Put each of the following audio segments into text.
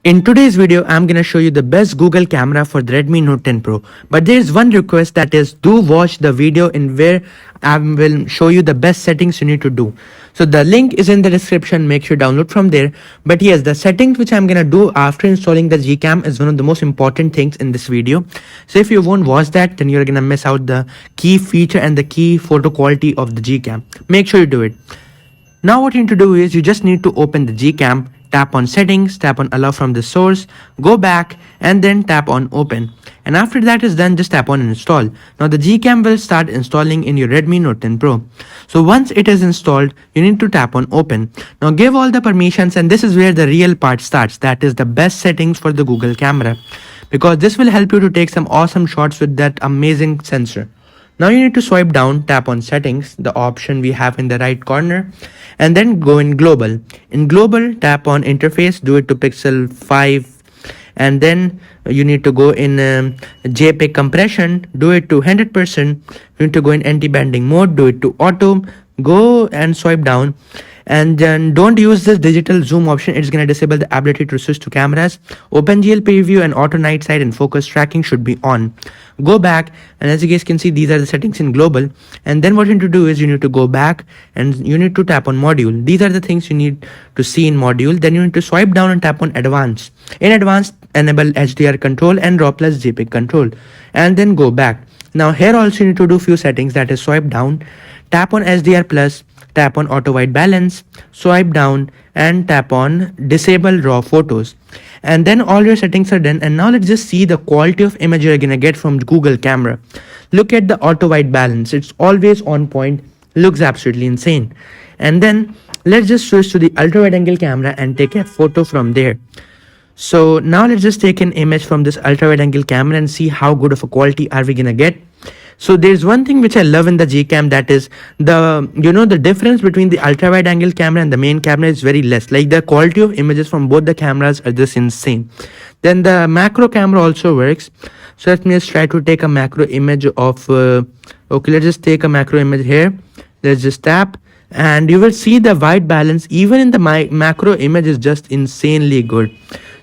In today's video, I'm gonna show you the best Google camera for the Redmi Note 10 Pro. But there's one request, that is, do watch the video in where I will show you the best settings you need to do. So the link is in the description, make sure you download from there. But yes, the settings which I'm gonna do after installing the Gcam is one of the most important things in this video. So if you won't watch that, then you're gonna miss out the key feature and the key photo quality of the Gcam. Make sure you do it. Now what you need to do is you just need to open the Gcam, tap on settings, tap on allow from the source, go back and then tap on open. And after that is done, just tap on install. Now the Gcam will start installing in your Redmi Note 10 Pro. So once it is installed, you need to tap on open. Now give all the permissions, and this is where the real part starts. That is the best settings for the Google camera, because this will help you to take some awesome shots with that amazing sensor. Now you need to swipe down, tap on settings, the option we have in the right corner, and then go in global. In global, tap on interface, do it to pixel 5, and then you need to go in JPEG compression, do it to 100%. You need to go in anti-banding mode, do it to auto, go and swipe down. And then don't use this digital zoom option, it's going to disable the ability to switch to cameras. OpenGL preview and auto night sight and focus tracking should be on. Go back, and as you guys can see, these are the settings in global. And then what you need to do is you need to go back and you need to tap on module. These are the things you need to see in module. Then you need to swipe down and tap on advanced. In advanced, enable HDR control and RAW plus JPEG control, and then go back. Now here also you need to do few settings, that is swipe down, tap on HDR plus, tap on auto white balance, swipe down and tap on disable raw photos, and then all your settings are done. And now let's just see the quality of image you're gonna get from Google camera. Look at the auto white balance, it's always on point, looks absolutely insane. And then let's just switch to the ultra wide angle camera and take a photo from there. So now let's just take an image from this ultra wide angle camera and see how good of a quality are we gonna get. So there's one thing which I love in the Gcam, that is the difference between the ultra wide angle camera and the main camera is very less. Like the quality of images from both the cameras are just insane. Then the macro camera also works. So let me just try to take a macro image of okay, let's just take a macro image here. Let's just tap, and you will see the white balance even in the macro image is just insanely good.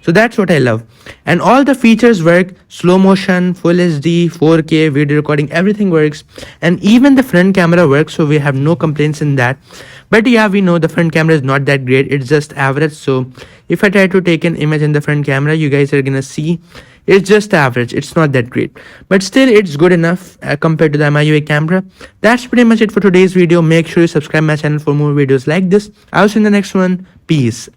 So that's what I love. And all the features work, slow motion, full HD, 4K, video recording, everything works. And even the front camera works, so we have no complaints in that. But yeah, we know the front camera is not that great, it's just average. So if I try to take an image in the front camera, you guys are gonna see it's just average, it's not that great. But still, it's good enough compared to the MIUI camera. That's pretty much it for today's video. Make sure you subscribe my channel for more videos like this. I'll see you in the next one. Peace.